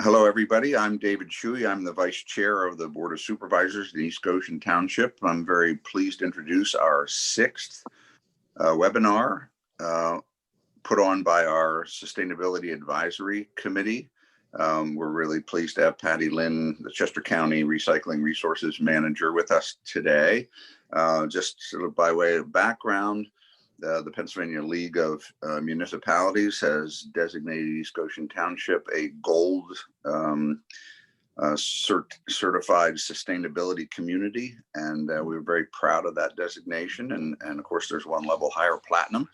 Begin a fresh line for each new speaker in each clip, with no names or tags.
Hello, everybody. I'm David Shuey. I'm the Vice Chair of the Board of Supervisors in East Goshen Township. I'm very pleased to introduce our sixth webinar put on by our Sustainability Advisory Committee. We're really pleased to have Patti Lynn, the Chester County Recycling Resources Manager, with us today. Just sort of by way of background, the Pennsylvania League of Municipalities has designated East Goshen Township a gold certified sustainability community, and we're very proud of that designation. And of course, there's one level higher, platinum,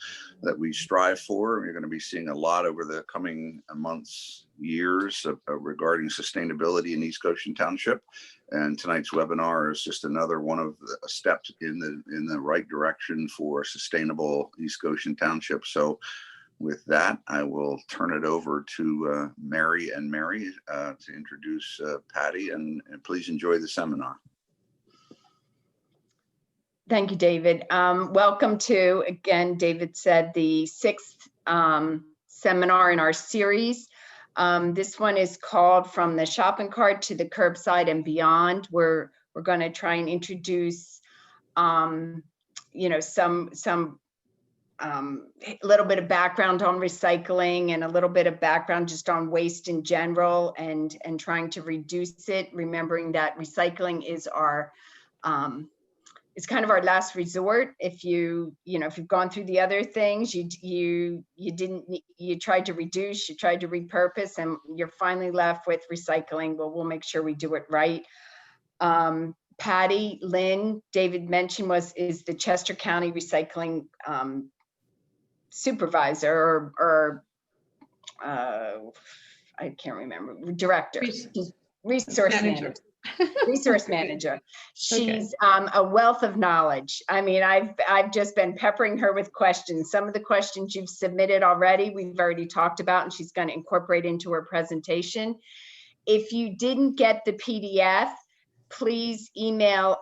that we strive for. You're going to be seeing a lot over the coming months, years regarding sustainability in East Goshen Township. And tonight's webinar is just another one of the steps in the right direction for sustainable East Goshen Township. So with that, I will turn it over to Mary to introduce Patti, and please enjoy the seminar.
Thank you, David. Welcome to, again, David said, the sixth seminar in our series. This one is called From the Shopping Cart to the Curbside and Beyond. We're going to try and introduce, some little bit of background on recycling and a little bit of background just on waste in general, and trying to reduce it, remembering that recycling is our it's kind of our last resort. If you've gone through the other things, you tried to reduce, you tried to repurpose, and you're finally left with recycling. Well, we'll make sure we do it right. Patti Lynn, David mentioned, is the Chester County Recycling Supervisor or I can't remember, director, resource manager. Resource manager. She's a wealth of knowledge. I mean, I've just been peppering her with questions. Some of the questions you've submitted already, we've already talked about, and she's going to incorporate into her presentation. If you didn't get the PDF, please email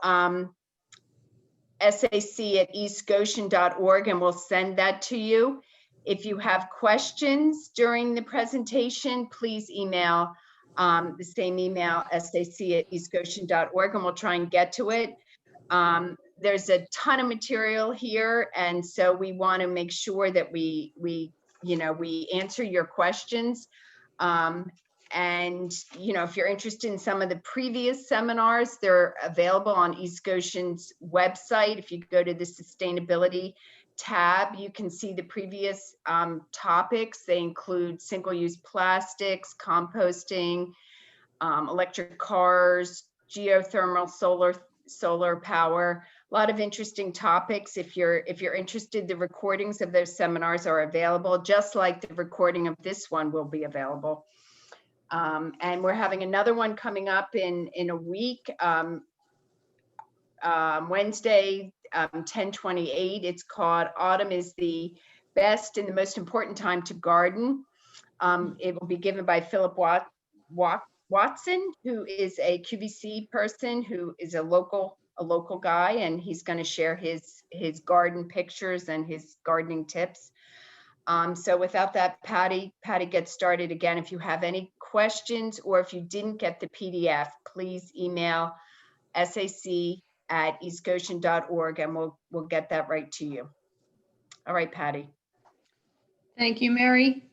sac@eastgoshen.org and we'll send that to you. If you have questions during the presentation, please email the same email, sac@eastgoshen.org, and we'll try and get to it. There's a ton of material here, and so we want to make sure that we answer your questions. And if you're interested in some of the previous seminars, they're available on East Goshen's website. If you go to the sustainability tab, you can see the previous topics. They include single-use plastics, composting, electric cars, geothermal, solar power. A lot of interesting topics. If you're interested, the recordings of those seminars are available, just like the recording of this one will be available. And we're having another one coming up in a week, Wednesday, 10/28. It's called Autumn is the Best and the Most Important Time to Garden. It will be given by Philip Watson, who is a QVC person, who is a local guy, and he's going to share his garden pictures and his gardening tips. So without that, Patti gets started. Again, if you have any questions or if you didn't get the PDF, please email sac@eastgoshen.org and we'll get that right to you. All right, Patti.
Thank you, Mary.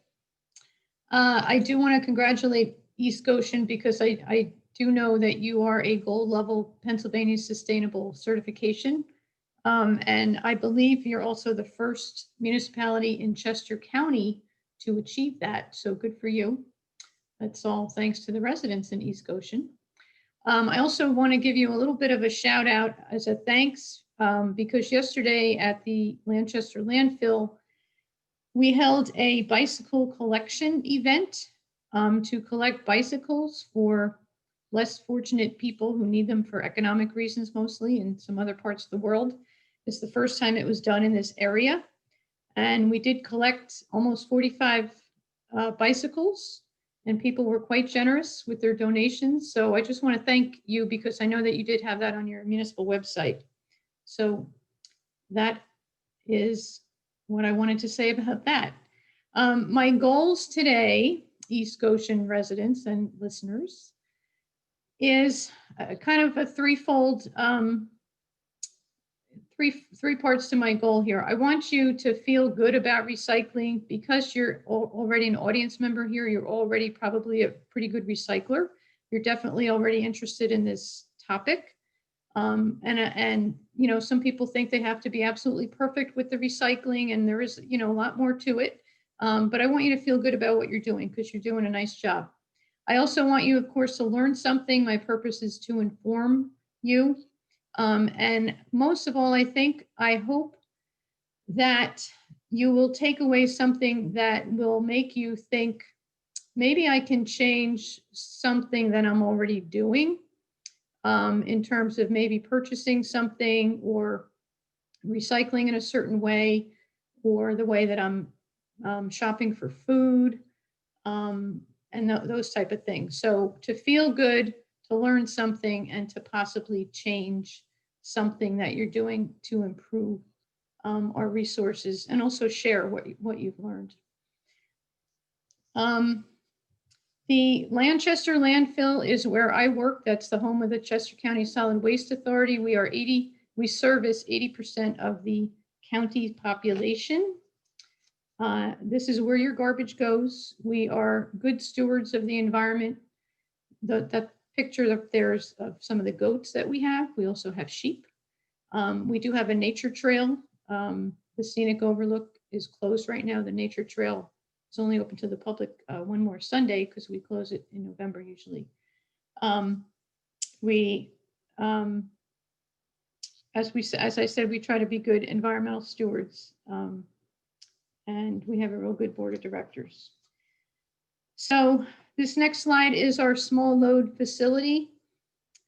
I do want to congratulate East Goshen because I do know that you are a gold level Pennsylvania Sustainable Certification. And I believe you're also the first municipality in Chester County to achieve that. So good for you. That's all thanks to the residents in East Goshen. I also want to give you a little bit of a shout out as a thanks because yesterday at the Lanchester Landfill, we held a bicycle collection event to collect bicycles for less fortunate people who need them for economic reasons, mostly in some other parts of the world. It's the first time it was done in this area. And we did collect almost 45 bicycles, and people were quite generous with their donations. So I just want to thank you because I know that you did have that on your municipal website. So that is what I wanted to say about that. My goals today East Goshen residents and listeners is kind of a threefold, three parts to my goal here. I want you to feel good about recycling because you're already an audience member here. You're already probably a pretty good recycler. You're definitely already interested in this topic. And you know, some people think they have to be absolutely perfect with the recycling, and there is, you know, a lot more to it. But I want you to feel good about what you're doing because you're doing a nice job. I also want you, of course, to learn something. My purpose is to inform you. And most of all, I hope that you will take away something that will make you think, maybe I can change something that I'm already doing, in terms of maybe purchasing something or recycling in a certain way, or the way that I'm shopping for food, and those type of things. So to feel good, to learn something, and to possibly change something that you're doing to improve our resources, and also share what you've learned. The Lanchester Landfill is where I work. That's the home of the Chester County Solid Waste Authority. We service 80% of the county's population. This is where your garbage goes. We are good stewards of the environment. That picture up there is of some of the goats that we have. We also have sheep. We do have a nature trail. The scenic overlook is closed right now. The nature trail is only open to the public one more Sunday because we close it in November usually. As I said, we try to be good environmental stewards, and we have a real good board of directors. So this next slide is our small load facility.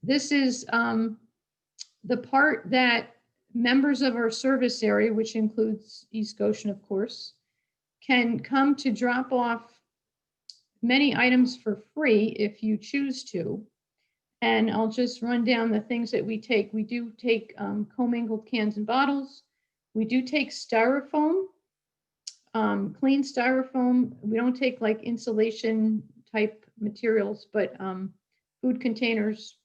This is the part that members of our service area, which includes East Goshen, of course, can come to drop off many items for free if you choose to. And I'll just run down the things that we take. We do take commingled cans and bottles. We do take styrofoam, clean styrofoam. We don't take like insulation type materials, but food containers.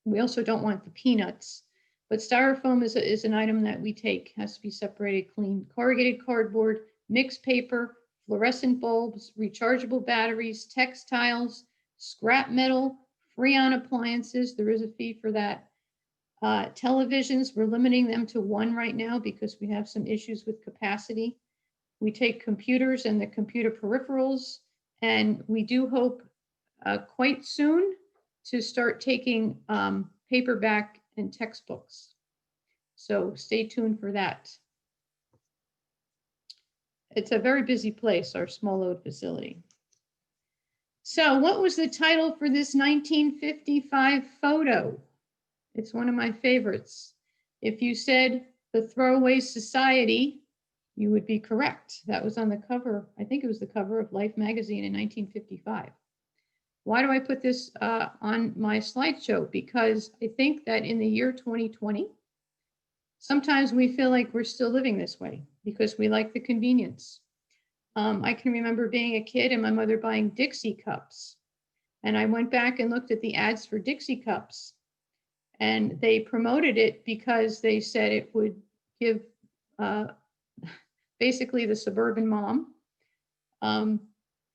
We also don't want the peanuts. But styrofoam is an item that we take, has to be separated clean. Corrugated cardboard, mixed paper, fluorescent bulbs, rechargeable batteries, textiles, scrap metal, Freon appliances. There is a fee for that. Televisions, we're limiting them to one right now because we have some issues with capacity. We take computers and the computer peripherals, and we do hope quite soon to start taking paperback and textbooks. So stay tuned for that. It's a very busy place, our small load facility. So what was the title for this 1955 photo? It's one of my favorites. If you said the Throwaway Society, you would be correct. That was on the cover. I think it was the cover of Life magazine in 1955. Why do I put this on my slideshow? Because I think that in the year 2020, sometimes we feel like we're still living this way because we like the convenience. I can remember being a kid and my mother buying Dixie cups. And I went back and looked at the ads for Dixie cups. And they promoted it because they said it would give basically the suburban mom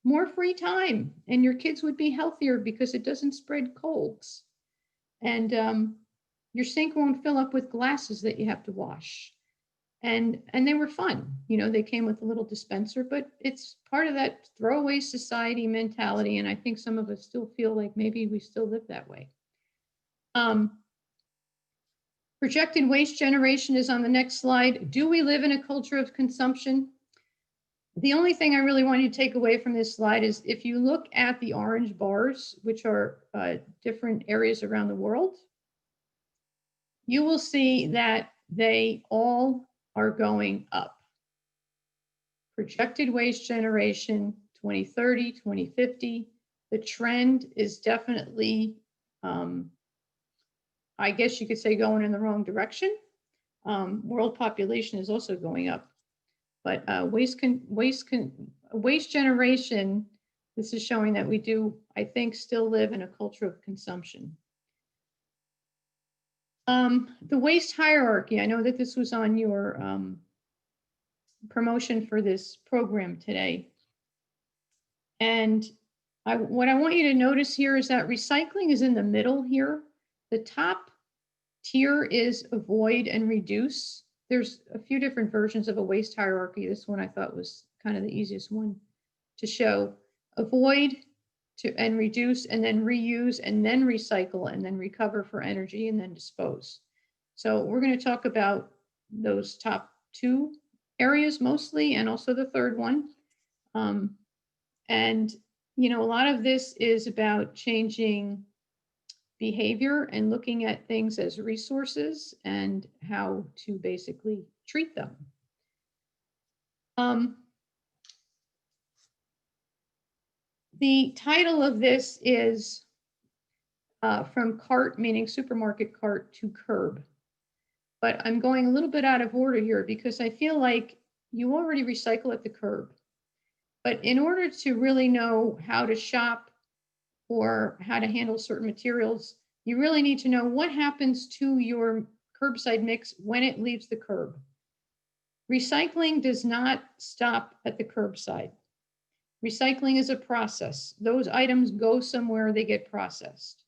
more free time, and your kids would be healthier because it doesn't spread colds. And your sink won't fill up with glasses that you have to wash. And they were fun. You know, they came with a little dispenser, but it's part of that throwaway society mentality. And I think some of us still feel like maybe we still live that way. Projected waste generation is on the next slide. Do we live in a culture of consumption? The only thing I really want you to take away from this slide is if you look at the orange bars, which are different areas around the world, you will see that they all are going up. Projected waste generation, 2030, 2050. The trend is definitely, I guess you could say, going in the wrong direction. World population is also going up. But waste generation, This is showing that we do, I think, still live in a culture of consumption. The waste hierarchy, I know that this was on your promotion for this program today. And what I want you to notice here is that recycling is in the middle here. The top tier is avoid and reduce. There's a few different versions of a waste hierarchy. This one I thought was kind of the easiest one to show. Avoid and reduce, and then reuse, and then recycle, and then recover for energy, and then dispose. So we're going to talk about those top two areas mostly, and also the third one. And, you know, a lot of this is about changing behavior and looking at things as resources and how to basically treat them. The title of this is from cart, meaning supermarket cart, to curb. But I'm going a little bit out of order here because I feel like you already recycle at the curb. But in order to really know how to shop or how to handle certain materials, you really need to know what happens to your curbside mix when it leaves the curb. Recycling does not stop at the curbside. Recycling is a process. Those items go somewhere, they get processed.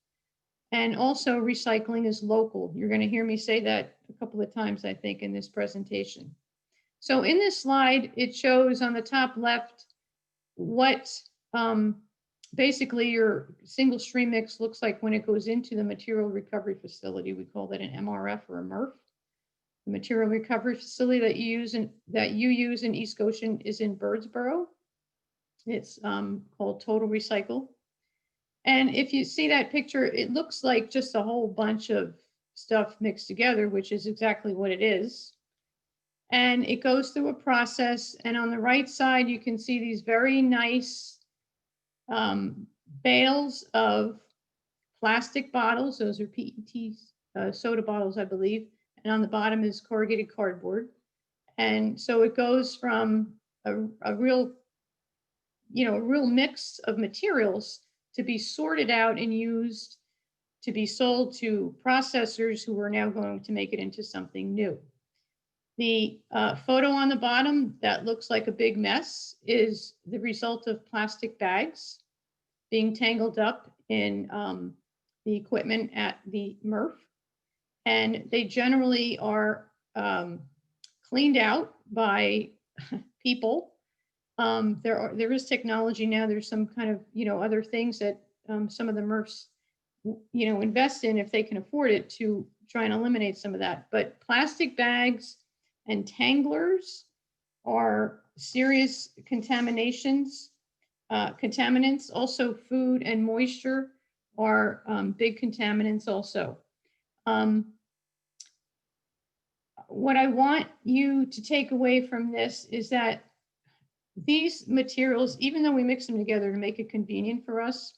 And also recycling is local. You're going to hear me say that a couple of times, I think, in this presentation. So in this slide, it shows on the top left what basically your single stream mix looks like when it goes into the material recovery facility. We call that an MRF or a MRF. The material recovery facility that you use in East Goshen is in Birdsboro. It's called Total Recycle. And if you see that picture, it looks like just a whole bunch of stuff mixed together, which is exactly what it is. And it goes through a process. And on the right side, you can see these very nice bales of plastic bottles. Those are PET soda bottles, I believe. And on the bottom is corrugated cardboard. And so it goes from a real mix of materials to be sorted out and used to be sold to processors who are now going to make it into something new. The photo on the bottom that looks like a big mess is the result of plastic bags being tangled up in the equipment at the MRF. And they generally are cleaned out by people. There is technology now. There's some kind of, other things that some of the MRFs, invest in if they can afford it to try and eliminate some of that. But plastic bags and tanglers are serious contaminants. Also food and moisture are big contaminants also. What I want you to take away from this is that these materials, even though we mix them together to make it convenient for us,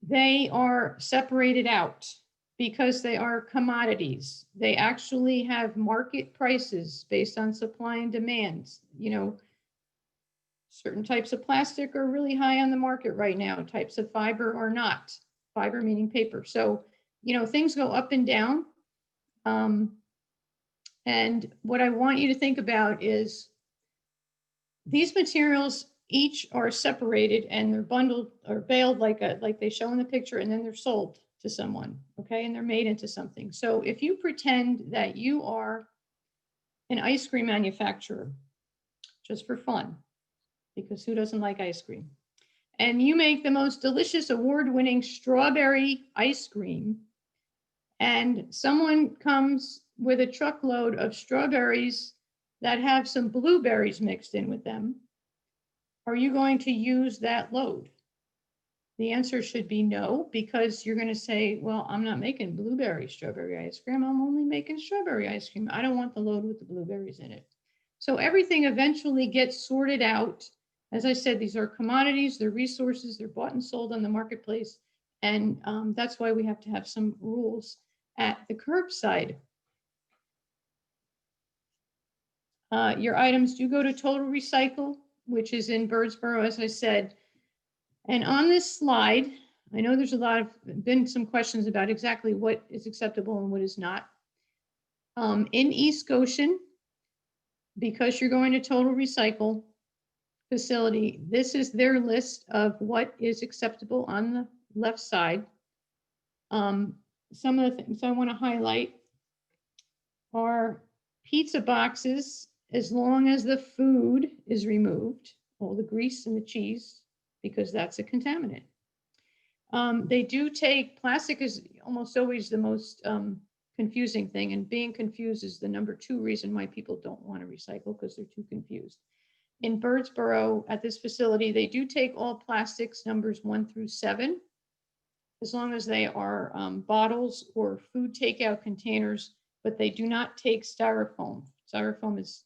they are separated out because they are commodities. They actually have market prices based on supply and demand. Certain types of plastic are really high on the market right now. Types of fiber are not. Fiber meaning paper. So, things go up and down. And what I want you to think about is these materials each are separated and they're bundled or baled like they show in the picture, and then they're sold to someone, okay? And they're made into something. So if you pretend that you are an ice cream manufacturer, just for fun, because who doesn't like ice cream? And you make the most delicious award-winning strawberry ice cream, and someone comes with a truckload of strawberries that have some blueberries mixed in with them, are you going to use that load? The answer should be no, because you're going to say, well, I'm not making blueberry strawberry ice cream. I'm only making strawberry ice cream. I don't want the load with the blueberries in it. So everything eventually gets sorted out. As I said, these are commodities, they're resources, they're bought and sold on the marketplace. And that's why we have to have some rules at the curbside. Your items do go to Total Recycle, which is in Birdsboro, as I said. And on this slide, I know there's been some questions about exactly what is acceptable and what is not. In East Goshen, because you're going to Total Recycle facility, this is their list of what is acceptable on the left side. Some of the things I want to highlight are pizza boxes, as long as the food is removed, all the grease and the cheese, because that's a contaminant. They do take, plastic is almost always the most confusing thing, and being confused is the number 2 reason why people don't want to recycle, because they're too confused. In Birdsboro, at this facility, they do take all plastics numbers 1 through 7, as long as they are bottles or food takeout containers, but they do not take styrofoam. Styrofoam is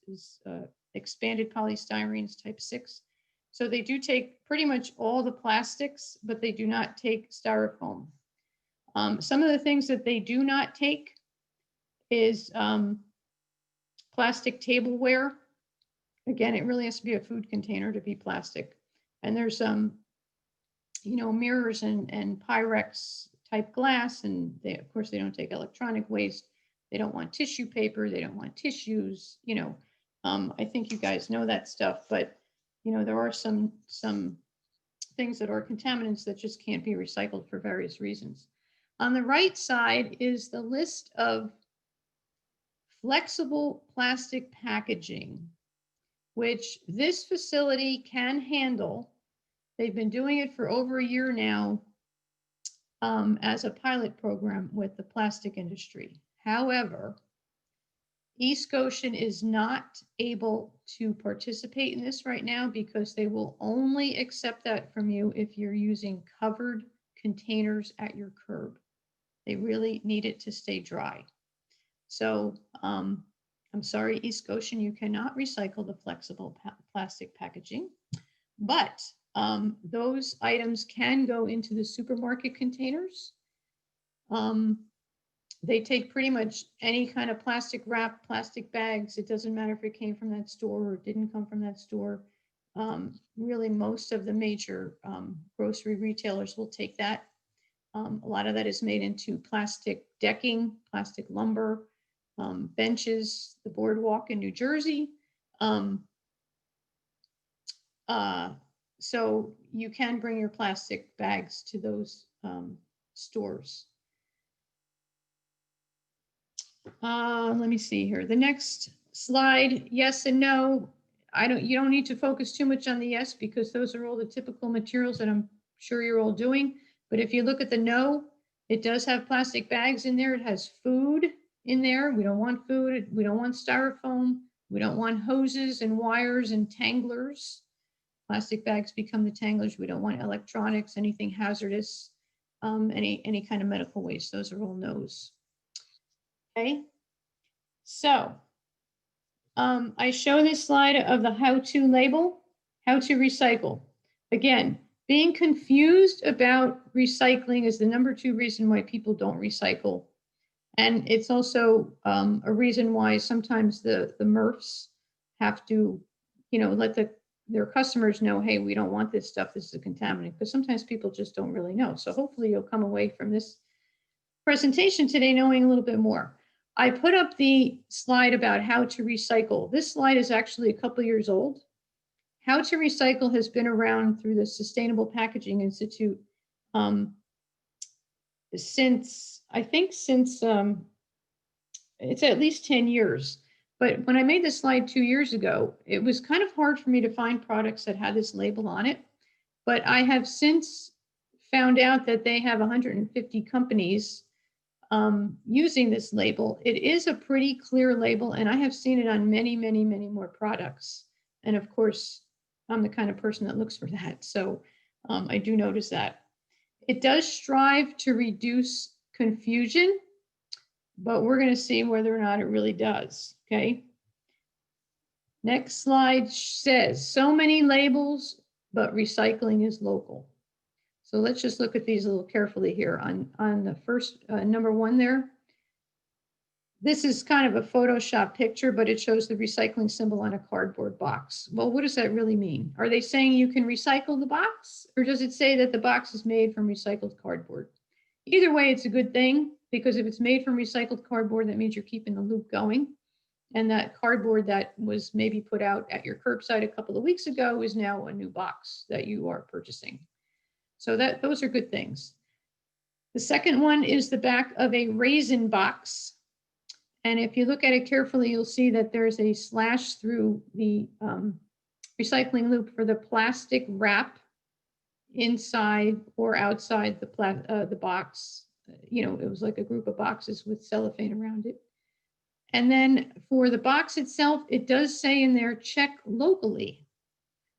expanded polystyrenes type 6. So they do take pretty much all the plastics, but they do not take styrofoam. Some of the things that they do not take is plastic tableware. Again, it really has to be a food container to be plastic. And there's mirrors and Pyrex type glass, and they, of course, they don't take electronic waste. They don't want tissue paper. They don't want tissues. I think you guys know that stuff, but there are some things that are contaminants that just can't be recycled for various reasons. On the right side is the list of flexible plastic packaging, which this facility can handle. They've been doing it for over a year now as a pilot program with the plastic industry. However, East Goshen is not able to participate in this right now because they will only accept that from you if you're using covered containers at your curb. They really need it to stay dry. So I'm sorry, East Goshen, you cannot recycle the flexible plastic packaging, but those items can go into the supermarket containers. They take pretty much any kind of plastic wrap, plastic bags. It doesn't matter if it came from that store or didn't come from that store. Really, most of the major grocery retailers will take that. A lot of that is made into plastic decking, plastic lumber, benches, the boardwalk in New Jersey. So you can bring your plastic bags to those stores. Let me see here. The next slide, yes and no. You don't need to focus too much on the yes, because those are all the typical materials that I'm sure you're all doing. But if you look at the no, it does have plastic bags in there. It has food in there. We don't want food. We don't want styrofoam. We don't want hoses and wires and tanglers. Plastic bags become the tanglers. We don't want electronics, anything hazardous, any kind of medical waste. Those are all no's. Okay, so I show this slide of the how-to label, how to recycle. Again, being confused about recycling is the number 2 reason why people don't recycle. And it's also a reason why sometimes the MRFs have to, let their customers know, hey, we don't want this stuff, this is a contaminant, because sometimes people just don't really know. So hopefully you'll come away from this presentation today knowing a little bit more. I put up the slide about how to recycle. This slide is actually a couple years old. How to recycle has been around through the Sustainable Packaging Institute since it's at least 10 years. But when I made this slide 2 years ago, it was kind of hard for me to find products that had this label on it. But I have since found out that they have 150 companies using this label. It is a pretty clear label, and I have seen it on many, many, many more products. And of course, I'm the kind of person that looks for that. So I do notice that. It does strive to reduce confusion, but we're going to see whether or not it really does. Okay. Next slide says so many labels, but recycling is local. So let's just look at these a little carefully here. On the first number 1 there, this is kind of a Photoshop picture, but it shows the recycling symbol on a cardboard box. Well, what does that really mean? Are they saying you can recycle the box, or does it say that the box is made from recycled cardboard? Either way, it's a good thing, because if it's made from recycled cardboard, that means you're keeping the loop going. And that cardboard that was maybe put out at your curbside a couple of weeks ago is now a new box that you are purchasing. So those are good things. The second one is the back of a raisin box. And if you look at it carefully, you'll see that there's a slash through the recycling loop for the plastic wrap inside or outside the box. You know, it was like a group of boxes with cellophane around it. And then for the box itself, it does say in there, check locally,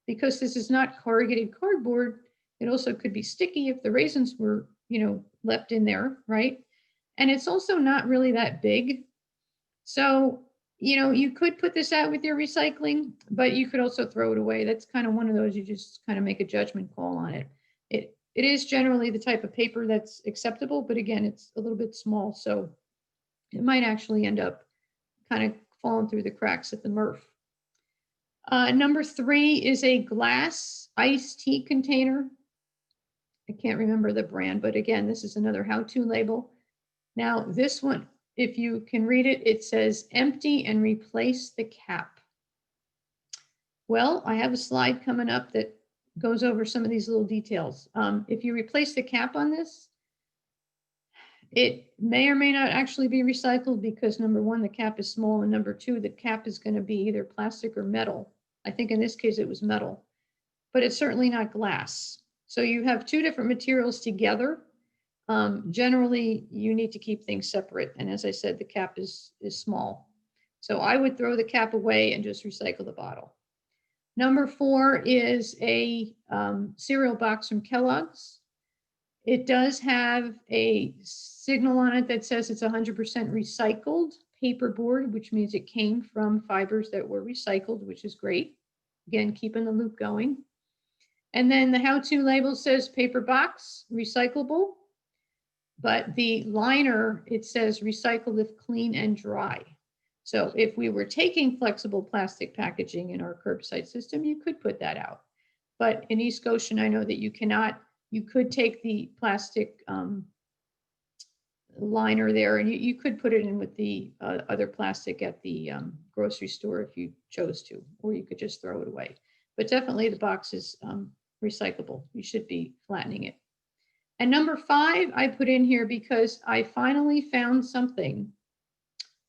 because this is not corrugated cardboard. It also could be sticky if the raisins were, you know, left in there, right? And it's also not really that big. So, you know, you could put this out with your recycling, but you could also throw it away. That's kind of one of those, you just kind of make a judgment call on it. It is generally the type of paper that's acceptable, but again, it's a little bit small. So it might actually end up kind of falling through the cracks at the MRF. Number 3 is a glass iced tea container. I can't remember the brand, but again, this is another how-to label. Now this one, if you can read it, it says empty and replace the cap. Well, I have a slide coming up that goes over some of these little details. If you replace the cap on this, it may or may not actually be recycled because number 1, the cap is small, and number 2, the cap is going to be either plastic or metal. I think in this case it was metal, but it's certainly not glass. So you have 2 different materials together. Generally, you need to keep things separate. And as I said, the cap is small. So I would throw the cap away and just recycle the bottle. Number 4 is a cereal box from Kellogg's. It does have a signal on it that says it's 100% recycled paperboard, which means it came from fibers that were recycled, which is great. Again, keeping the loop going. And then the how-to label says paper box, recyclable, but the liner, it says recycle if clean and dry. So if we were taking flexible plastic packaging in our curbside system, you could put that out. But in East Goshen, I know that you cannot. You could take the plastic liner there, and you could put it in with the other plastic at the grocery store if you chose to, or you could just throw it away. But definitely the box is recyclable. You should be flattening it. And number 5, I put in here because I finally found something.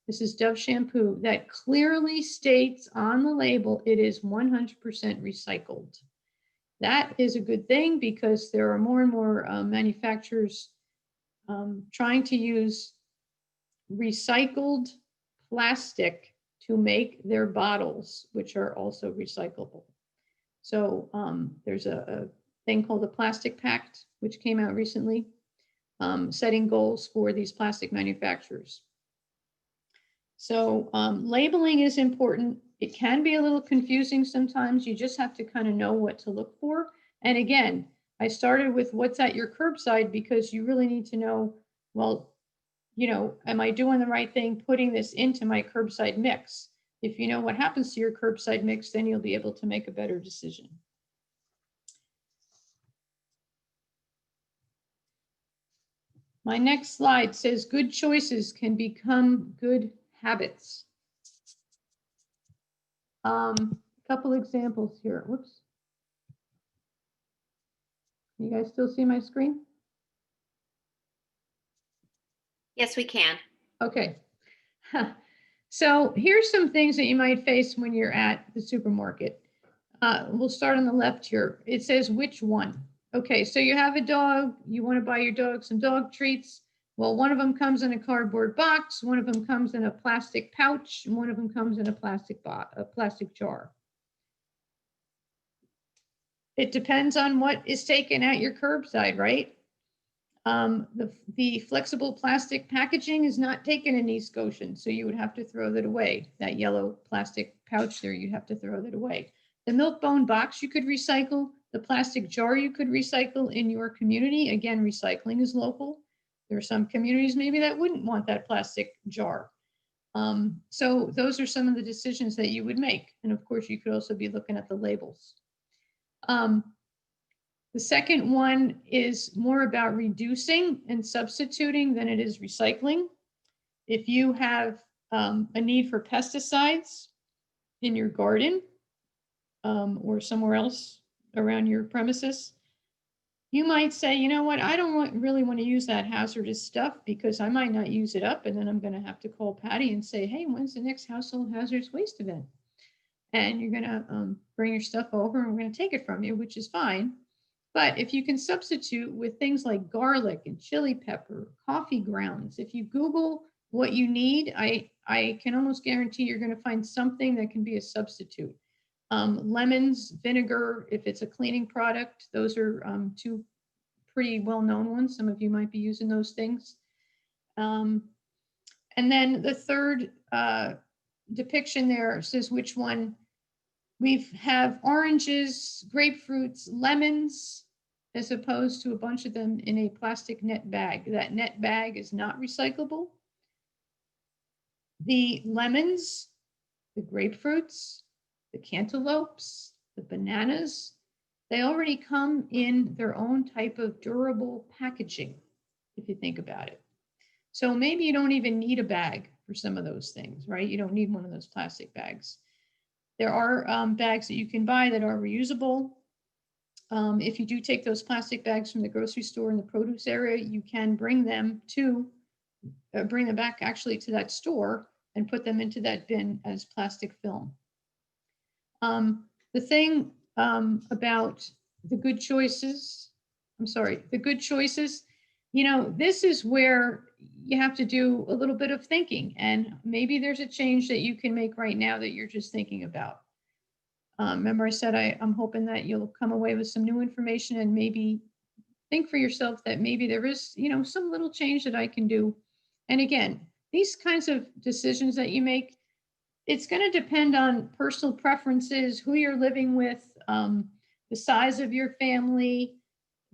This is Dove shampoo that clearly states on the label it is 100% recycled. That is a good thing because there are more and more manufacturers trying to use recycled plastic to make their bottles, which are also recyclable. So there's a thing called the Plastic Pact, which came out recently, setting goals for these plastic manufacturers. So labeling is important. It can be a little confusing sometimes. You just have to kind of know what to look for. And again, I started with what's at your curbside because you really need to know, well, you know, am I doing the right thing putting this into my curbside mix? If you know what happens to your curbside mix, then you'll be able to make a better decision. My next slide says good choices can become good habits. A couple examples here. Whoops. You guys still see my screen?
Yes, we can.
Okay. So here's some things that you might face when you're at the supermarket. We'll start on the left here. It says which one. Okay, so you have a dog, you want to buy your dog some dog treats. Well, one of them comes in a cardboard box, one of them comes in a plastic pouch, and one of them comes in a plastic jar. It depends on what is taken at your curbside, right? The flexible plastic packaging is not taken in East Goshen, so you would have to throw that away. That yellow plastic pouch there, you'd have to throw that away. The milk bone box you could recycle. The plastic jar you could recycle in your community. Again, recycling is local. There are some communities maybe that wouldn't want that plastic jar. So those are some of the decisions that you would make. And of course, you could also be looking at the labels. The second one is more about reducing and substituting than it is recycling. If you have a need for pesticides in your garden or somewhere else around your premises, you might say, you know what, I don't really want to use that hazardous stuff because I might not use it up. And then I'm going to have to call Patty and say, hey, when's the next household hazardous waste event? And you're going to bring your stuff over and we're going to take it from you, which is fine. But if you can substitute with things like garlic and chili pepper, coffee grounds, if you Google what you need, I can almost guarantee you're going to find something that can be a substitute. Lemons, vinegar, if it's a cleaning product, those are two pretty well-known ones. Some of you might be using those things. And then the third depiction there says which one. We have oranges, grapefruits, lemons, as opposed to a bunch of them in a plastic net bag. That net bag is not recyclable. The lemons, the grapefruits, the cantaloupes, the bananas, they already come in their own type of durable packaging, if you think about it. So maybe you don't even need a bag for some of those things, right? You don't need one of those plastic bags. There are bags that you can buy that are reusable. If you do take those plastic bags from the grocery store in the produce area, you can bring them back actually to that store and put them into that bin as plastic film. The thing about the good choices, you know, this is where you have to do a little bit of thinking, and maybe there's a change that you can make right now that you're just thinking about. Remember I said I'm hoping that you'll come away with some new information and maybe think for yourself that maybe there is, you know, some little change that I can do. And again, these kinds of decisions that you make, it's going to depend on personal preferences, who you're living with, the size of your family,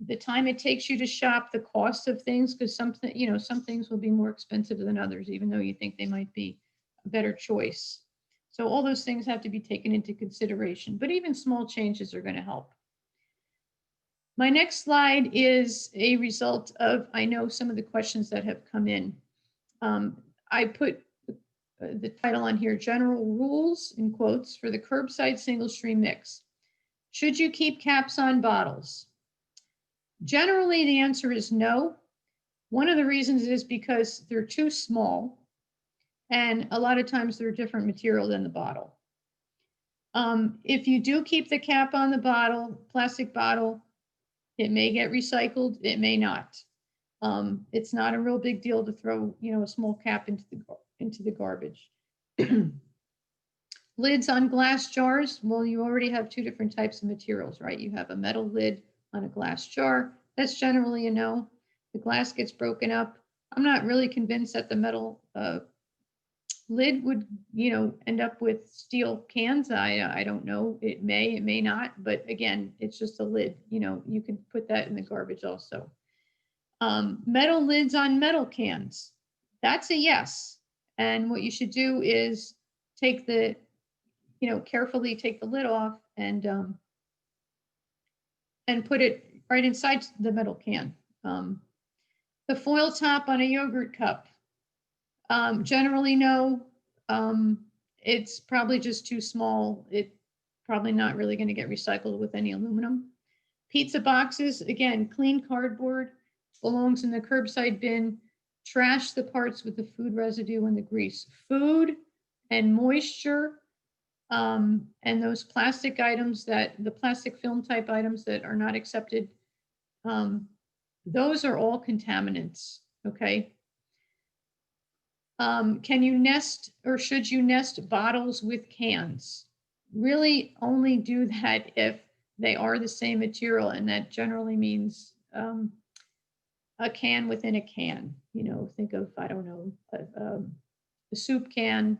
the time it takes you to shop, the cost of things, because some things will be more expensive than others, even though you think they might be a better choice. So all those things have to be taken into consideration, but even small changes are going to help. My next slide is a result of, I know, some of the questions that have come in. I put the title on here, General Rules, in quotes, for the curbside single stream mix. Should you keep caps on bottles? Generally, the answer is no. One of the reasons is because they're too small, and a lot of times they're a different material than the bottle. If you do keep the cap on the bottle, plastic bottle, it may get recycled, it may not. It's not a real big deal to throw, you know, a small cap into the garbage. Lids on glass jars, well, you already have two different types of materials, right? You have a metal lid on a glass jar. That's generally a no. The glass gets broken up. I'm not really convinced that the metal lid would, you know, end up with steel cans. I don't know. It may not. But again, it's just a lid. You know, you can put that in the garbage also. Metal lids on metal cans. That's a yes. And what you should do is take the, you know, carefully take the lid off and put it right inside the metal can. The foil top on a yogurt cup. Generally, no. It's probably just too small. It's probably not really going to get recycled with any aluminum. Pizza boxes, again, clean cardboard, belongs in the curbside bin. Trash the parts with the food residue and the grease. Food and moisture, and those plastic items, the plastic film type items that are not accepted, those are all contaminants, okay? Can you nest, or should you nest bottles with cans? Really only do that if they are the same material, and that generally means a can within a can. You know, think of, I don't know, a soup can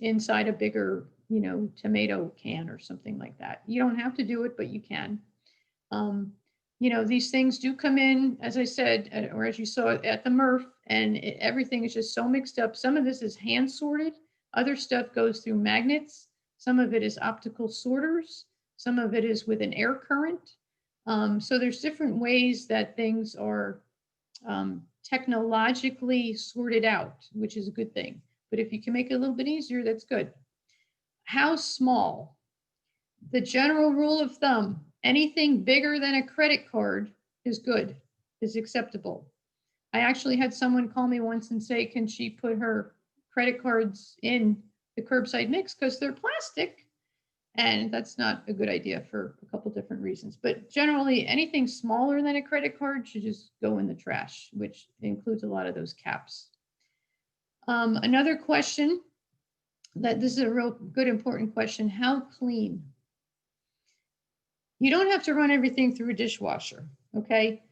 inside a bigger, you know, tomato can or something like that. You don't have to do it, but you can. you know, these things do come in, as I said, or as you saw at the MRF, and everything is just so mixed up. Some of this is hand sorted. Other stuff goes through magnets. Some of it is optical sorters. Some of it is with an air current. So there's different ways that things are technologically sorted out, which is a good thing. But if you can make it a little bit easier, that's good. How small? The general rule of thumb, anything bigger than a credit card is good, is acceptable. I actually had someone call me once and say, can she put her credit cards in the curbside mix because they're plastic? And that's not a good idea for a couple different reasons. But generally, anything smaller than a credit card should just go in the trash, which includes a lot of those caps. Another question, that this is a real good, important question. How clean? You don't have to run everything through a dishwasher, okay?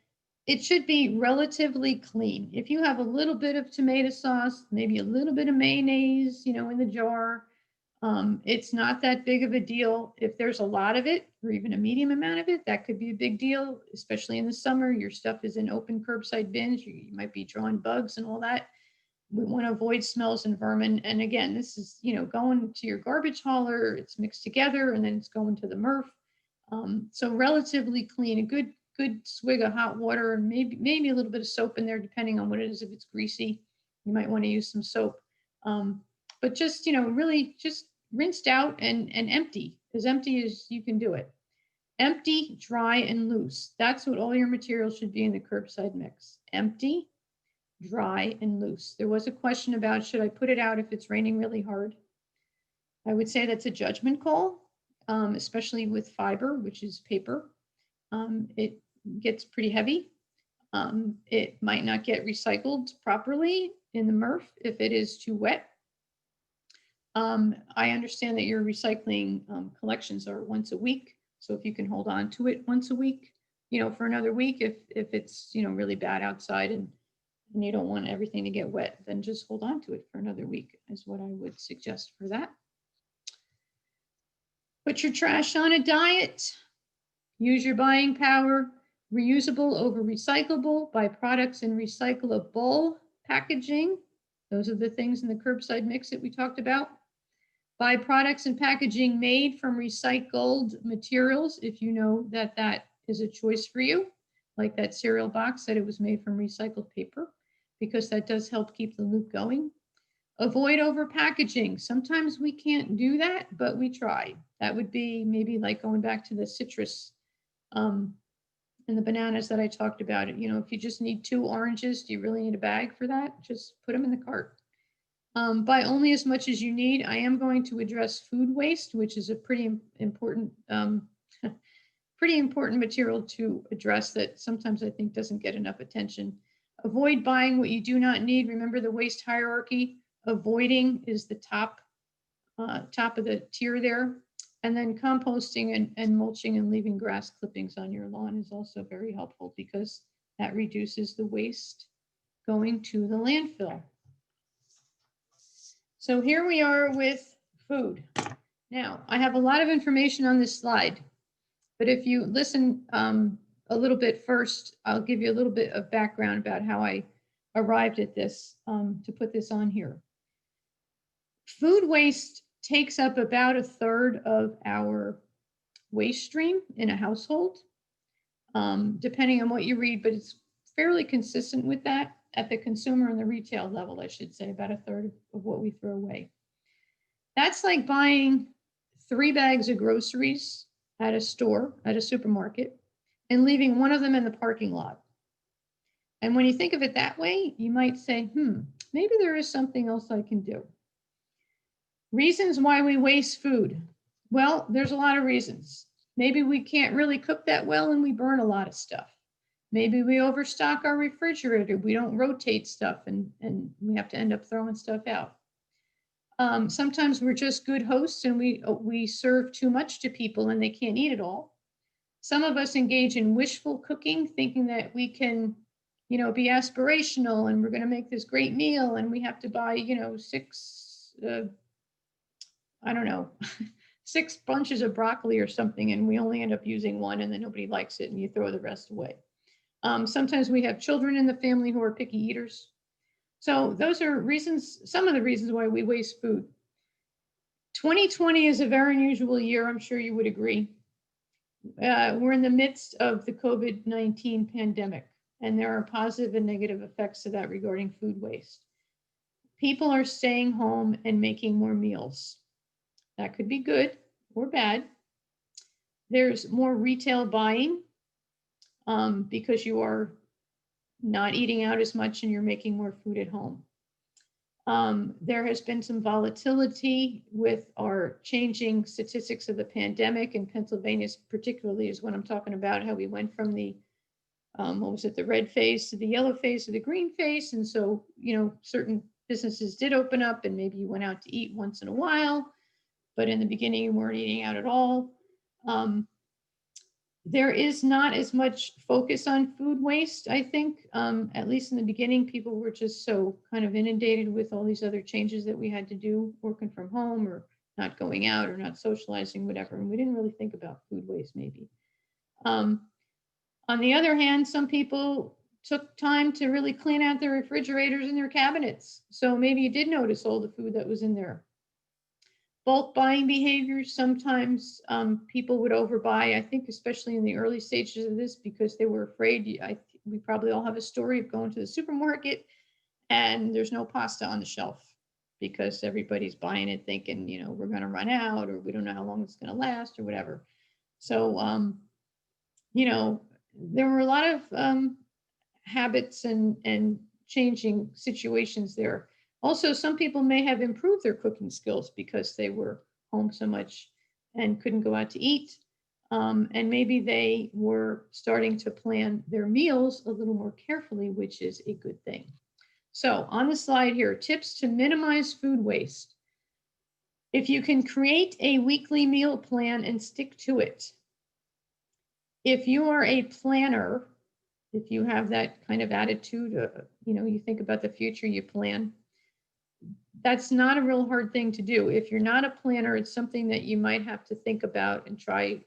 It should be relatively clean. If you have a little bit of tomato sauce, maybe a little bit of mayonnaise, you know, in the jar, it's not that big of a deal. If there's a lot of it, or even a medium amount of it, that could be a big deal, especially in the summer. Your stuff is in open curbside bins. You might be drawing bugs and all that. We want to avoid smells and vermin. And again, this is, you know, going to your garbage hauler, it's mixed together, and then it's going to the MRF. So relatively clean, a good swig of hot water, and maybe a little bit of soap in there, depending on what it is. If it's greasy, you might want to use some soap. But just, you know, really just rinsed out and empty, as empty as you can do it. Empty, dry, and loose. That's what all your materials should be in the curbside mix. Empty, dry, and loose. There was a question about, should I put it out if it's raining really hard? I would say that's a judgment call, especially with fiber, which is paper. It gets pretty heavy. It might not get recycled properly in the MRF if it is too wet. I understand that your recycling collections are once a week. So if you can hold on to it once a week, you know, for another week, if it's, you know, really bad outside and you don't want everything to get wet, then just hold on to it for another week is what I would suggest for that. Put your trash on a diet. Use your buying power. Reusable over recyclable. Buy products in recyclable packaging. Those are the things in the curbside mix that we talked about. Buy products and packaging made from recycled materials if you know that that is a choice for you, like that cereal box that it was made from recycled paper, because that does help keep the loop going. Avoid over packaging. Sometimes we can't do that, but we try. That would be maybe like going back to the citrus and the bananas that I talked about. You know, if you just need 2 oranges, do you really need a bag for that? Just put them in the cart. Buy only as much as you need. I am going to address food waste, which is a pretty important material to address that sometimes I think doesn't get enough attention. Avoid buying what you do not need. Remember the waste hierarchy. Avoiding is the top of the tier there. And then composting and mulching and leaving grass clippings on your lawn is also very helpful because that reduces the waste going to the landfill. So here we are with food. Now, I have a lot of information on this slide, but if you listen a little bit first, I'll give you a little bit of background about how I arrived at this to put this on here. Food waste takes up about 1/3 of our waste stream in a household, depending on what you read, but it's fairly consistent with that at the consumer and the retail level, I should say, about 1/3 of what we throw away. That's like buying 3 bags of groceries at a store, at a supermarket, and leaving one of them in the parking lot. And when you think of it that way, you might say, maybe there is something else I can do. Reasons why we waste food. Well, there's a lot of reasons. Maybe we can't really cook that well and we burn a lot of stuff. Maybe we overstock our refrigerator. We don't rotate stuff and we have to end up throwing stuff out. Sometimes we're just good hosts and we serve too much to people and they can't eat it all. Some of us engage in wishful cooking, thinking that we can, you know, be aspirational and we're going to make this great meal and we have to buy, you know, 6, I don't know, 6 bunches of broccoli or something, and we only end up using one, and then nobody likes it, and you throw the rest away. Sometimes we have children in the family who are picky eaters. So those are reasons, some of the reasons why we waste food. 2020 is a very unusual year. I'm sure you would agree. We're in the midst of the COVID-19 pandemic, and there are positive and negative effects to that regarding food waste. People are staying home and making more meals. That could be good or bad. There's more retail buying because you are not eating out as much and you're making more food at home. There has been some volatility with our changing statistics of the pandemic, and Pennsylvania particularly is what I'm talking about, how we went from the, what was it, the red phase to the yellow phase to the green phase. And so, you know, certain businesses did open up and maybe you went out to eat once in a while, but in the beginning you weren't eating out at all. There is not as much focus on food waste, I think. At least in the beginning, people were just so kind of inundated with all these other changes that we had to do, working from home or not going out or not socializing, whatever. And we didn't really think about food waste maybe. On the other hand, some people took time to really clean out their refrigerators and their cabinets. So maybe you did notice all the food that was in there. Bulk buying behaviors, sometimes people would overbuy, I think, especially in the early stages of this, because they were afraid. We probably all have a story of going to the supermarket and there's no pasta on the shelf because everybody's buying it thinking, you know, we're going to run out, or we don't know how long it's going to last or whatever. So, you know, there were a lot of habits and changing situations there. Also, some people may have improved their cooking skills because they were home so much and couldn't go out to eat. And maybe they were starting to plan their meals a little more carefully, which is a good thing. So on the slide here, tips to minimize food waste. If you can create a weekly meal plan and stick to it. If you are a planner, if you have that kind of attitude, you know, you think about the future, you plan. That's not a real hard thing to do. If you're not a planner, it's something that you might have to think about and try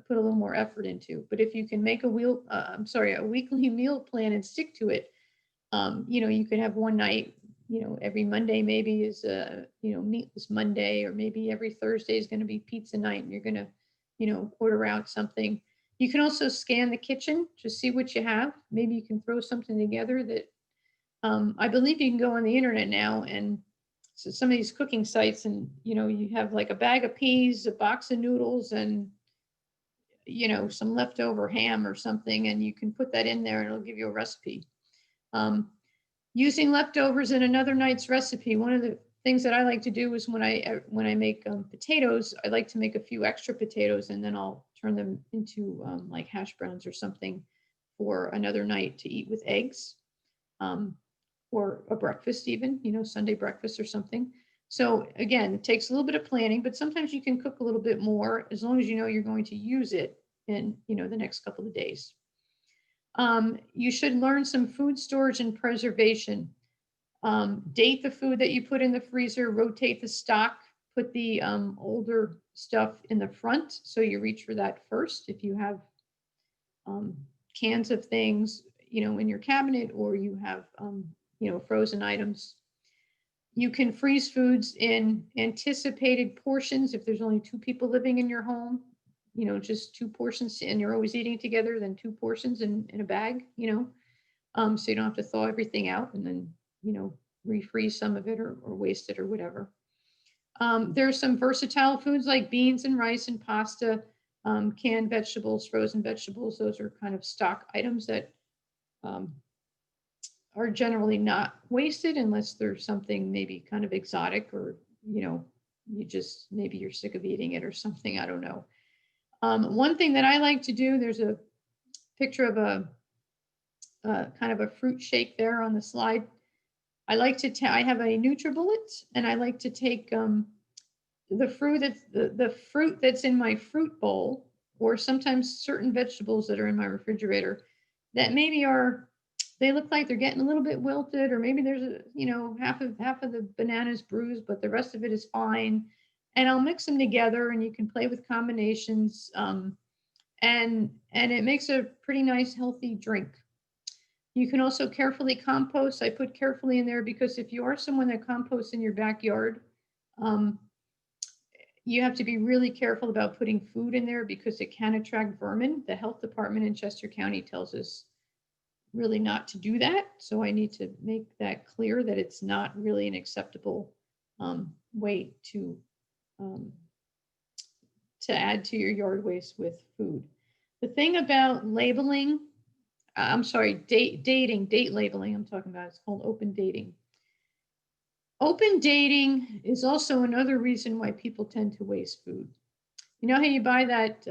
put a little more effort into. But if you can make a weekly meal plan and stick to it, you know, you could have one night, you know, every Monday maybe is you know, meatless Monday, or maybe every Thursday is going to be pizza night and you're going to, you know, order out something. You can also scan the kitchen to see what you have. Maybe you can throw something together that I believe you can go on the internet now, and so some of these cooking sites, and you know, you have like a bag of peas, a box of noodles, and you know, some leftover ham or something, and you can put that in there and it'll give you a recipe. Using leftovers in another night's recipe. One of the things that I like to do is when I make potatoes, I like to make a few extra potatoes and then I'll turn them into like hash browns or something for another night to eat with eggs. Or a breakfast even, you know, Sunday breakfast or something. So again, it takes a little bit of planning, but sometimes you can cook a little bit more as long as you know you're going to use it in, you know, the next couple of days. You should learn some food storage and preservation. Date the food that you put in the freezer, rotate the stock, put the older stuff in the front so you reach for that first. If you have cans of things, you know, in your cabinet, or you have you know, frozen items. You can freeze foods in anticipated portions. If there's only 2 people living in your home, you know, just 2 portions, and you're always eating together, then 2 portions in a bag, you know, so you don't have to thaw everything out and then, you know, refreeze some of it or waste it or whatever. There's some versatile foods like beans and rice and pasta, canned vegetables, frozen vegetables. Those are kind of stock items that are generally not wasted unless there's something maybe kind of exotic, or, you know, you just, maybe you're sick of eating it or something, I don't know. One thing that I like to do, there's a picture of a kind of a fruit shake there on the slide. I like to, I have a NutriBullet, and I like to take the fruit that's in my fruit bowl, or sometimes certain vegetables that are in my refrigerator that maybe are, they look like they're getting a little bit wilted, or maybe there's a, you know, half of the bananas bruised, but the rest of it is fine. and I'll mix them together, and you can play with combinations. And it makes a pretty nice, healthy drink. You can also carefully compost. I put carefully in there because if you are someone that composts in your backyard, you have to be really careful about putting food in there because it can attract vermin. The health department in Chester County tells us really not to do that. So I need to make that clear that it's not really an acceptable way to add to your yard waste with food. The thing about labeling, date labeling I'm talking about, it's called open dating. Open dating is also another reason why people tend to waste food. You know how you buy that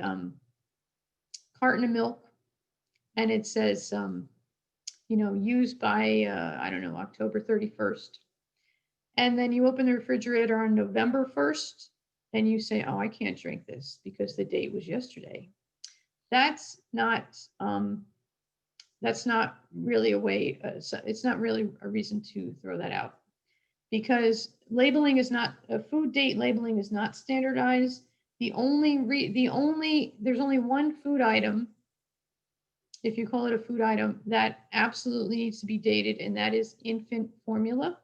carton of milk and it says, used by, October 31st. And then you open the refrigerator on November 1st and you say, oh, I can't drink this because the date was yesterday. That's not really a way, it's not really a reason to throw that out. Because labeling is not, food date labeling is not standardized. There's only one food item, if you call it a food item, that absolutely needs to be dated, and that is infant formula.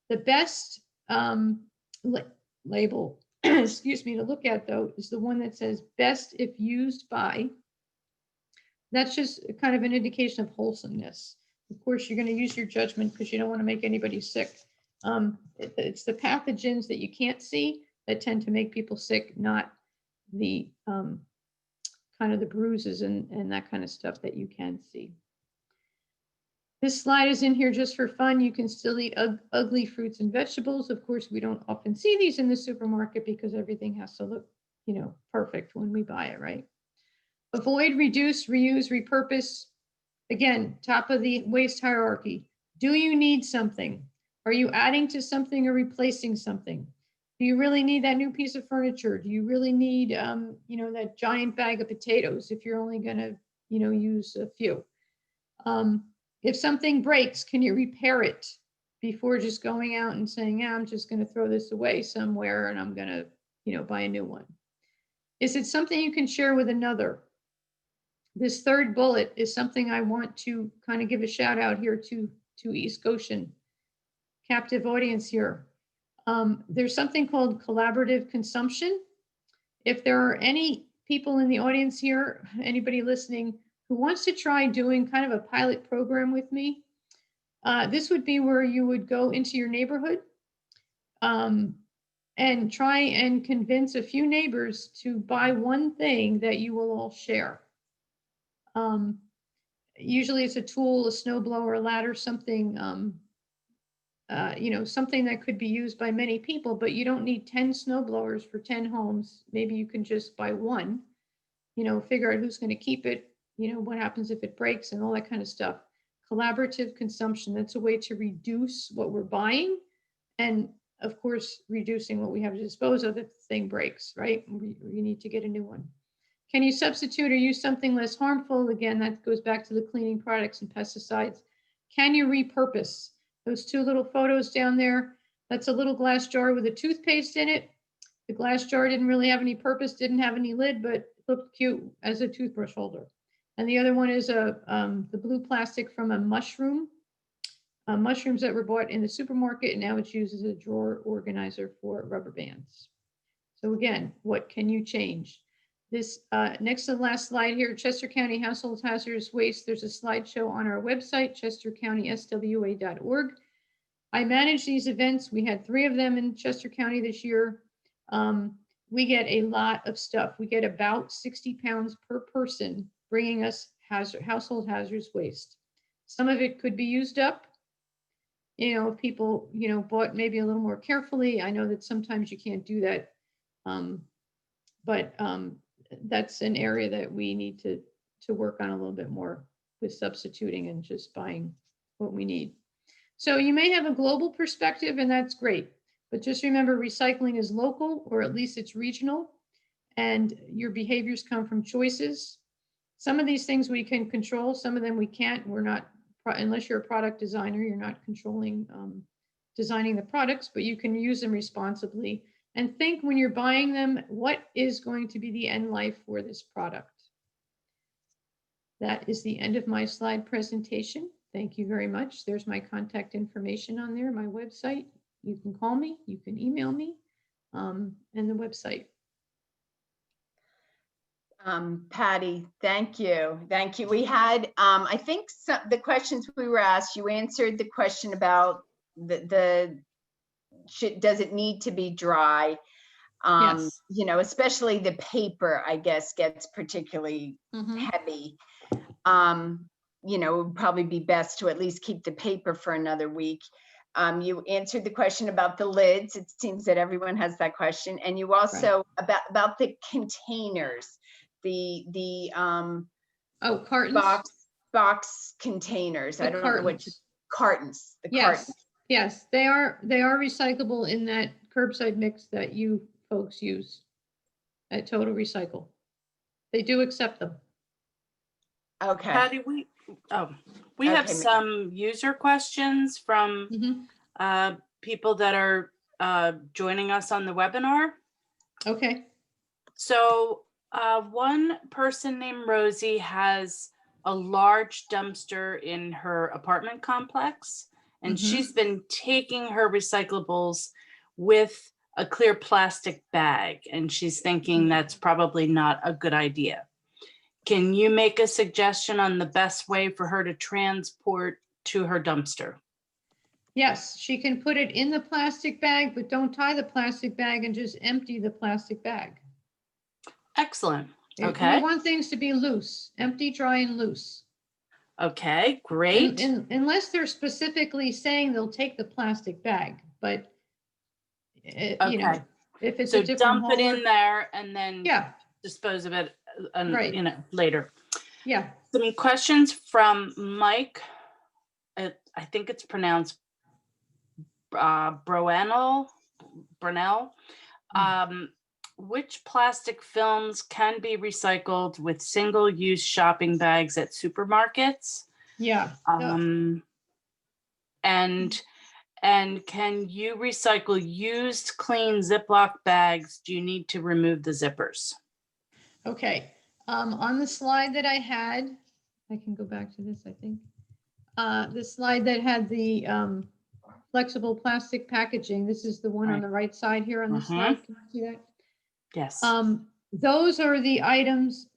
The best label, excuse me, to look at though, is the one that says best if used by. That's just kind of an indication of wholesomeness. Of course, you're going to use your judgment because you don't want to make anybody sick. It's the pathogens that you can't see that tend to make people sick, not the kind of the bruises and that kind of stuff that you can see. This slide is in here just for fun. You can still eat ugly fruits and vegetables. Of course, we don't often see these in the supermarket because everything has to look, perfect when we buy it, right? Avoid, reduce, reuse, repurpose. Again, top of the waste hierarchy. Do you need something? Are you adding to something or replacing something? Do you really need that new piece of furniture? Do you really need, that giant bag of potatoes if you're only going to, use a few? If something breaks, can you repair it before just going out and saying, yeah, I'm just going to throw this away somewhere and I'm going to, buy a new one? Is it something you can share with another? This third bullet is something I want to kind of give a shout out here to East Goshen. Captive audience here. There's something called collaborative consumption. If there are any people in the audience here, anybody listening who wants to try doing kind of a pilot program with me, this would be where you would go into your neighborhood and try and convince a few neighbors to buy one thing that you will all share. Usually it's a tool, a snowblower, a ladder, something something that could be used by many people, but you don't need 10 snowblowers for 10 homes. Maybe you can just buy one, figure out who's going to keep it, what happens if it breaks and all that kind of stuff. Collaborative consumption, that's a way to reduce what we're buying and of course, reducing what we have to dispose of if the thing breaks, right? You need to get a new one. Can you substitute or use something less harmful? Again, that goes back to the cleaning products and pesticides. Can you repurpose? Those two little photos down there, that's a little glass jar with a toothpaste in it. The glass jar didn't really have any purpose, didn't have any lid, but looked cute as a toothbrush holder. And the other one is the blue plastic from a mushroom. Mushrooms that were bought in the supermarket, and now it's used as a drawer organizer for rubber bands. So again, what can you change? This next to the last slide here, Chester County Household Hazardous Waste. There's a slideshow on our website, chestercountyswa.org. I manage these events. We had 3 of them in Chester County this year. We get a lot of stuff. We get about 60 pounds per person bringing us household hazardous waste. Some of it could be used up. If people, bought maybe a little more carefully. I know that sometimes you can't do that. But that's an area that we need to work on a little bit more with substituting and just buying what we need. So you may have a global perspective, and that's great. But just remember, recycling is local, or at least it's regional, and your behaviors come from choices. Some of these things we can control, some of them we can't. We're not, unless you're a product designer, you're not controlling designing the products, but you can use them responsibly and think when you're buying them, what is going to be the end life for this product? That is the end of my slide presentation. Thank you very much. There's my contact information on there, my website. You can call me, you can email me, and the website.
Patty, thank you. Thank you. We had, I think the questions we were asked, you answered the question about does it need to be dry?
Yes.
You know, especially the paper, I guess, gets particularly
Mhm.
heavy. You know, it would probably be best to at least keep the paper for another week. You answered the question about the lids. It seems that everyone has that question. And you also, about the containers, the
Oh, cartons.
box containers. I don't know what cartons. The cartons.
Yes, they are recyclable in that curbside mix that you folks use at Total Recycle. They do accept them.
Okay.
Patty, we have
Okay,
some user questions from people that are joining us on the webinar.
Okay.
So one person named Rosie has a large dumpster in her apartment complex, and she's been taking her recyclables with a clear plastic bag, and she's thinking that's probably not a good idea. Can you make a suggestion on the best way for her to transport to her dumpster?
Yes, she can put it in the plastic bag, but don't tie the plastic bag and just empty the plastic bag.
Excellent.
Okay. We want things to be loose, empty, dry, and loose.
Okay, great.
And unless they're specifically saying they'll take the plastic bag, but you know, if it's
so
a different
dump it in there and then dispose of it, you know, later.
Yeah.
Some questions from Mike. I think it's pronounced Brunel. Which plastic films can be recycled with single-use shopping bags at supermarkets?
Yeah.
And can you recycle used clean Ziploc bags? Do you need to remove the zippers?
Okay. On the slide that I had, I can go back to this, I think. The slide that had the flexible plastic packaging. This is the one on the right side here on the slide. Can you see that?
Yes.
Those are the items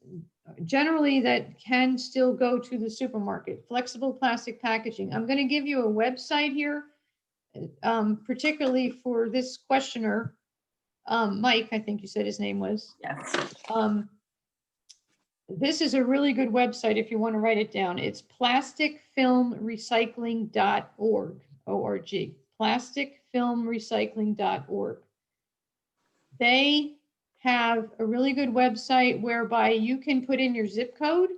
generally that can still go to the supermarket. Flexible plastic packaging. I'm going to give you a website here, particularly for this questioner, Mike, I think you said his name was.
Yes.
This is a really good website if you want to write it down. It's plasticfilmrecycling.org, O-R-G, plasticfilmrecycling.org. They have a really good website whereby you can put in your zip code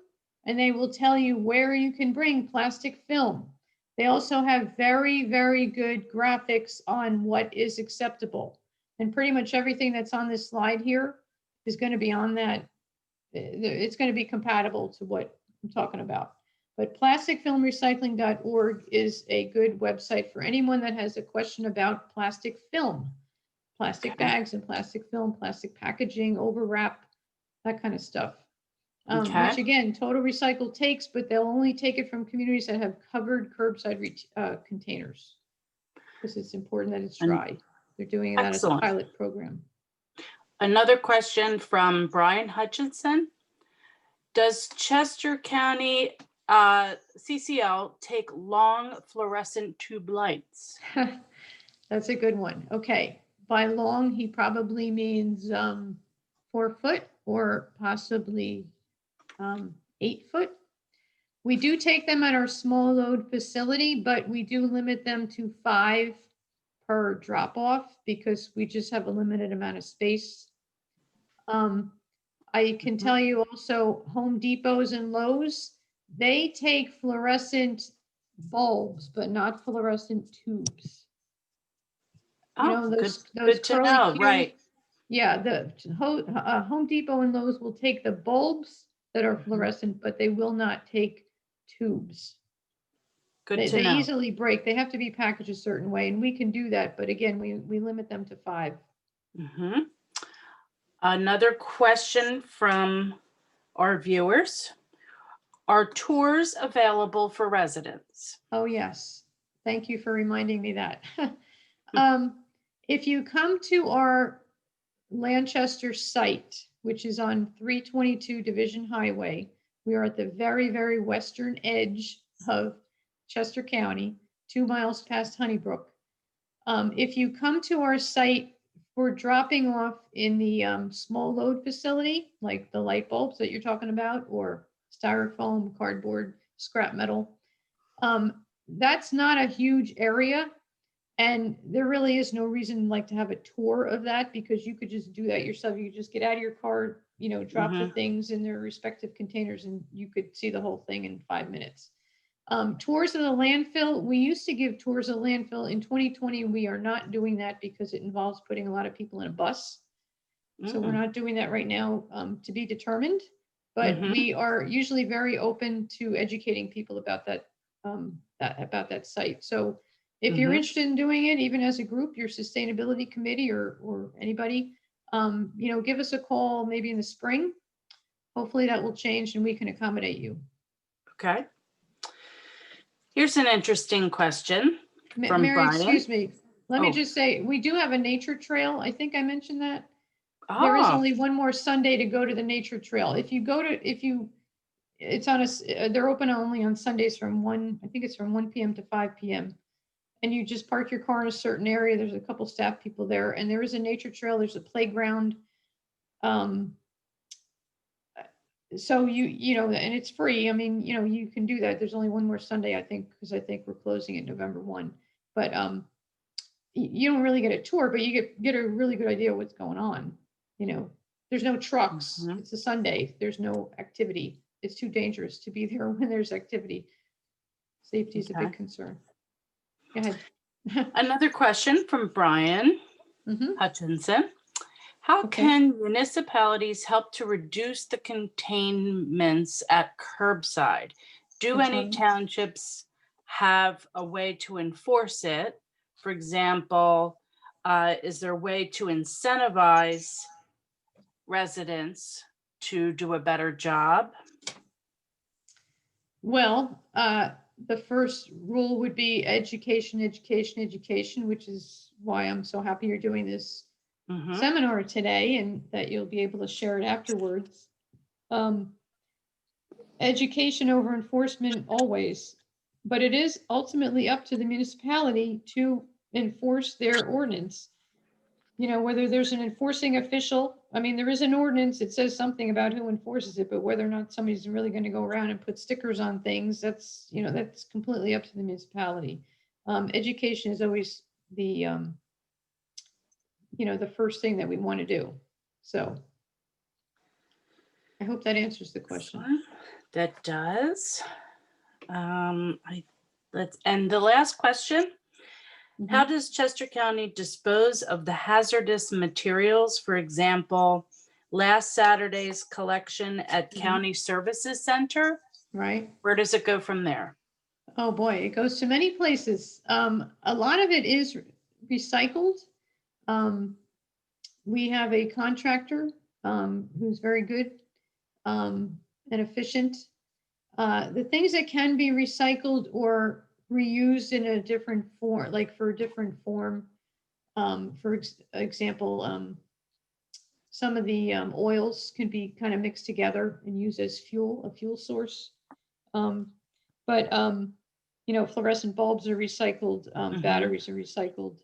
and they will tell you where you can bring plastic film. They also have very, very good graphics on what is acceptable. And pretty much everything that's on this slide here is going to be on that. It's going to be compatible to what I'm talking about. But plasticfilmrecycling.org is a good website for anyone that has a question about plastic film, plastic bags and plastic film, plastic packaging, overwrap, that kind of stuff. Which again, Total Recycle takes, but they'll only take it from communities that have covered curbside containers, because it's important that it's dry. They're doing that as a pilot program.
Another question from Brian Hutchinson. Does Chester County CCL take long fluorescent tube lights?
That's a good one. Okay. By long, he probably means 4 foot or possibly 8 foot. We do take them at our small load facility, but we do limit them to 5 per drop off because we just have a limited amount of space. I can tell you also Home Depots and Lowe's, they take fluorescent bulbs, but not fluorescent tubes. You know, those
good to
curly
know,
Q,
right?
Yeah, the Home Depot and Lowe's will take the bulbs that are fluorescent, but they will not take tubes.
Good to know.
They easily break. They have to be packaged a certain way, and we can do that. But again, we limit them to 5.
Mhm. Another question from our viewers. Are tours available for residents?
Oh, yes. Thank you for reminding me that. If you come to our Lanchester site, which is on 322 Division Highway, we are at the very, very western edge of Chester County, 2 miles past Honeybrook. If you come to our site for dropping off in the small load facility, like the light bulbs that you're talking about, or styrofoam, cardboard, scrap metal, that's not a huge area. And there really is no reason like to have a tour of that, because you could just do that yourself. You could just get out of your car, drop the things in their respective containers, and you could see the whole thing in 5 minutes. Tours of the landfill, we used to give tours of landfill. In 2020, we are not doing that because it involves putting a lot of people in a bus. So we're not doing that right now, to be determined. But we are usually very open to educating people about that, about that site. So if you're interested in doing it, even as a group, your sustainability committee or anybody, give us a call maybe in the spring. Hopefully that will change and we can accommodate you.
Okay. Here's an interesting question from
Mary,
Brian.
excuse me. Let me
Oh.
just say, we do have a nature trail. I think I mentioned that. There is only one more Sunday to go to the nature trail. It's on they're open only on Sundays from 1 p.m. to 5 p.m. And you just park your car in a certain area. There's a couple staff people there, and there is a nature trail. There's a playground. So and it's free. I mean, you can do that. There's only one more Sunday, I think, because I think we're closing it November 1. But you don't really get a tour, but you get a really good idea of what's going on. There's no trucks. It's a Sunday. There's no activity. It's too dangerous to be there when there's activity. Safety is a big concern. Go ahead.
Another question from Brian Hutchinson. How can municipalities help to reduce the containments at curbside? Do any townships have a way to enforce it? For example, is there a way to incentivize residents to do a better job?
Well, the first rule would be education, education, education, which is why I'm so happy you're doing this seminar today and that you'll be able to share it afterwards. Education over enforcement always, but it is ultimately up to the municipality to enforce their ordinance. Whether there's an enforcing official, I mean, there is an ordinance, it says something about who enforces it, but whether or not somebody's really going to go around and put stickers on things, that's completely up to the municipality. Education is always the first thing that we want to do. So I hope that answers the question.
That does. And the last question. How does Chester County dispose of the hazardous materials? For example, last Saturday's collection at County Services Center. Right. Where does it go from there?
Oh boy, it goes to many places. A lot of it is recycled. We have a contractor who's very good and efficient. The things that can be recycled or reused in a different form, like for a different form. For example, some of the oils can be kind of mixed together and used as fuel, a fuel source. But fluorescent bulbs are recycled, batteries are recycled,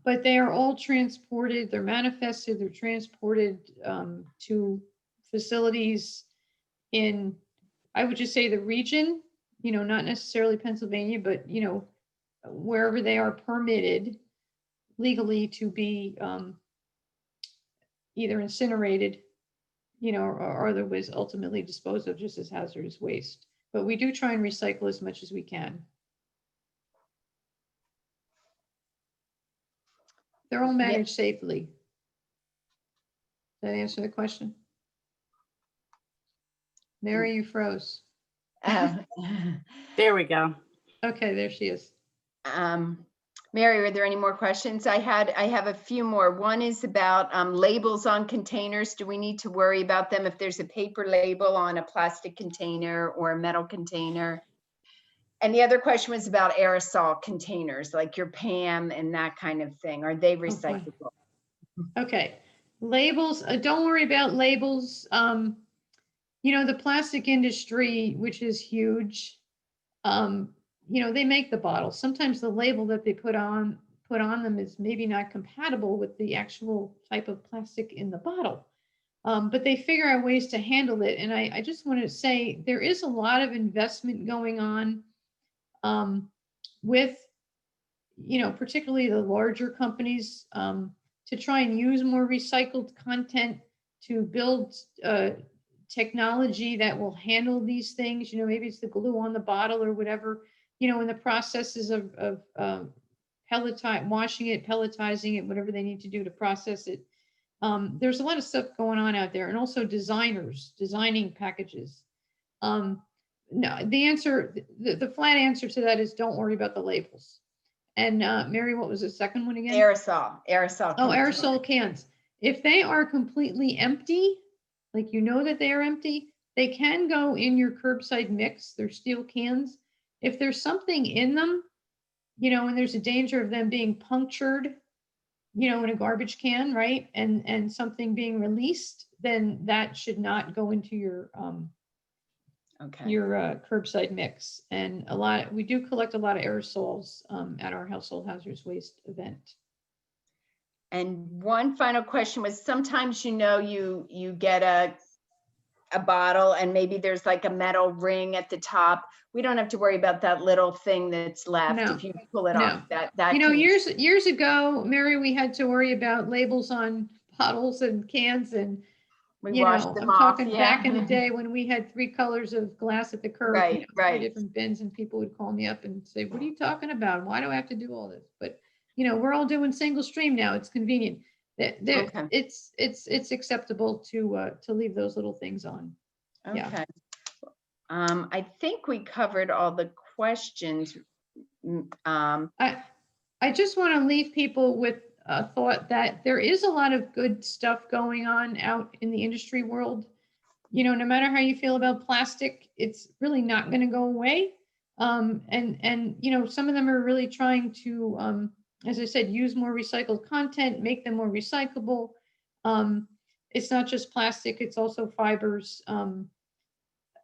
but they are all transported, they're manifested, they're transported to facilities in, I would just say the region, not necessarily Pennsylvania, but, wherever they are permitted legally to be either incinerated, or otherwise ultimately disposed of just as hazardous waste. But we do try and recycle as much as we can. They're all managed safely. Does that answer the question? Mary, you froze.
There we go.
Okay, there she is.
Mary, are there any more questions? I have a few more. One is about labels on containers. Do we need to worry about them if there's a paper label on a plastic container or a metal container? And the other question was about aerosol containers, like your PAM and that kind of thing. Are they recyclable?
Okay, labels, don't worry about labels. The plastic industry, which is huge, they make the bottles. Sometimes the label that they put on them is maybe not compatible with the actual type of plastic in the bottle. But they figure out ways to handle it. And I just want to say there is a lot of investment going on with, particularly the larger companies, to try and use more recycled content, to build technology that will handle these things. Maybe it's the glue on the bottle or whatever, in the processes of washing it, pelletizing it, whatever they need to do to process it. There's a lot of stuff going on out there, and also designers designing packages. No, the flat answer to that is don't worry about the labels. And Mary, what was the second one again?
Aerosol.
Oh, aerosol cans. If they are completely empty, like that they are empty, they can go in your curbside mix. They're steel cans. If there's something in them, and there's a danger of them being punctured, in a garbage can, right? And something being released, then that should not go into your curbside mix. And we do collect a lot of aerosols at our household hazardous waste event.
And one final question was, sometimes you get a bottle and maybe there's like a metal ring at the top. We don't have to worry about that little thing that's left.
No,
if you pull it
no.
off. That
years ago, Mary, we had to worry about labels on bottles and cans, and
we washed them
I'm
off.
talking
Yeah.
back in the day when we had 3 colors of glass at the curb,
Right,
3 different bins, and people would call me up and say, "What are you talking about? Why do I have to do all this?" But we're all doing single stream now. It's convenient.
Okay.
It's acceptable to leave those little things on.
Okay.
Yeah.
I think we covered all the questions.
I just want to leave people with a thought that there is a lot of good stuff going on out in the industry world. No matter how you feel about plastic, it's really not going to go away. And some of them are really trying to, as I said, use more recycled content, make them more recyclable. It's not just plastic, it's also fibers.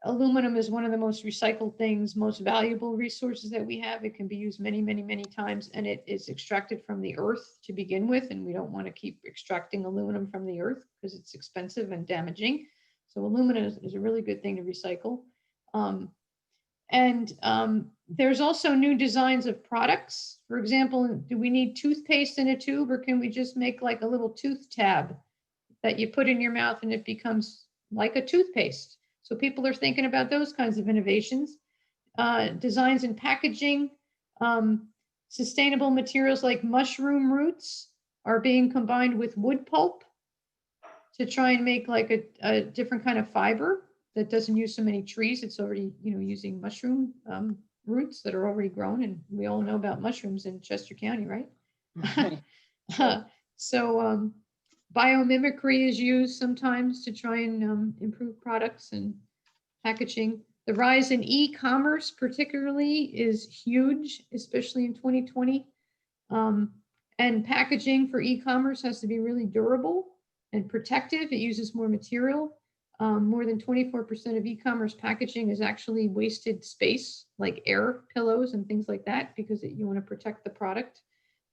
Aluminum is one of the most recycled things, most valuable resources that we have. It can be used many, many, many times, and it is extracted from the earth to begin with. And we don't want to keep extracting aluminum from the earth because it's expensive and damaging. So aluminum is a really good thing to recycle. There's also new designs of products. For example, do we need toothpaste in a tube, or can we just make like a little tooth tab that you put in your mouth and it becomes like a toothpaste? So people are thinking about those kinds of innovations. Designs in packaging, sustainable materials like mushroom roots are being combined with wood pulp to try and make like a different kind of fiber that doesn't use so many trees. It's already, using mushroom roots that are already grown. And we all know about mushrooms in Chester County, right? So biomimicry is used sometimes to try and improve products and packaging. The rise in e-commerce particularly is huge, especially in 2020. And packaging for e-commerce has to be really durable and protective. It uses more material. More than 24% of e-commerce packaging is actually wasted space, like air pillows and things like that, because you want to protect the product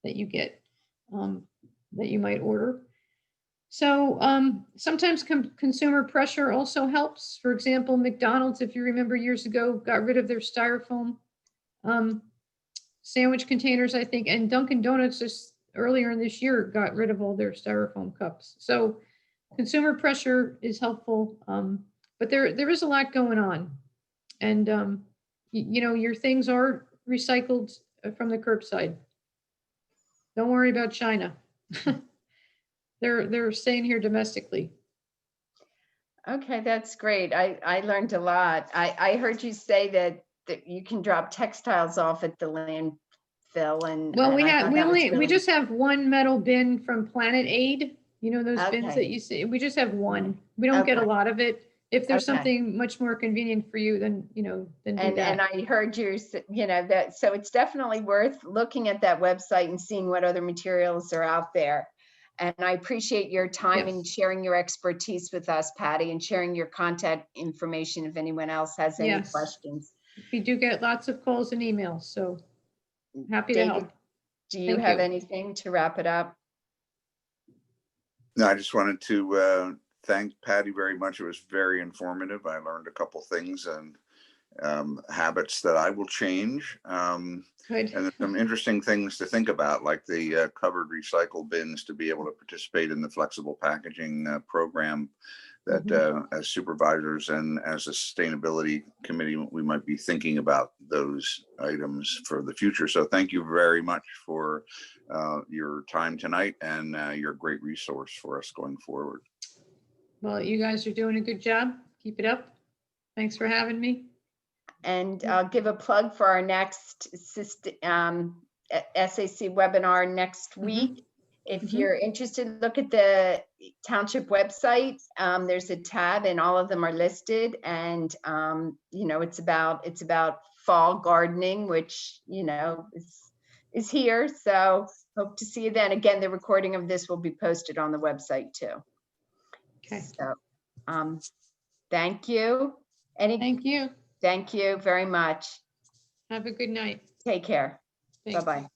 that you get, that you might order. So sometimes consumer pressure also helps. For example, McDonald's, if you remember years ago, got rid of their styrofoam sandwich containers, I think, and Dunkin' Donuts just earlier in this year got rid of all their styrofoam cups. So consumer pressure is helpful, but there is a lot going on. And, your things are recycled from the curbside. Don't worry about China. They're staying here domestically.
Okay, that's great. I learned a lot. I heard you say that you can drop textiles off at the Phil, and.
Well, we
and I
have,
thought
we
that was
only, we
really-
just have one metal bin from Planet Aid. You know, those bins
Okay.
that you see, we just have one. We don't get a
Okay.
lot of it. If there's
Okay.
something much more convenient for you, then, then do
And
that.
I heard that, so it's definitely worth looking at that website and seeing what other materials are out there. And I appreciate your time and
Yes.
sharing your expertise with us, Patty, and sharing your contact information if anyone else has any
Yes.
questions.
We do get lots of calls and emails, so happy to
David,
help.
do you
Thank
have
you.
anything to wrap it up?
No, I just wanted to thank Patty very much. It was very informative. I learned a couple things and habits that I will change.
Good.
And there's some interesting things to think about, like the covered recycle bins to be able to participate in the flexible packaging program that as supervisors and as a sustainability committee, we might be thinking about those items for the future. So thank you very much for your time tonight and your great resource for us going forward.
Well, you guys are doing a good job. Keep it up. Thanks for having me.
And I'll give a plug for our next SAC webinar next week. If you're interested, look at the Township website. There's a tab and all of them are listed. And, it's about fall gardening, which, is here. So hope to see you then. Again, the recording of this will be posted on the website too.
Okay.
So, thank you.
Thank you.
Thank you very much.
Have a good night.
Take care.
Thanks.
Bye-bye.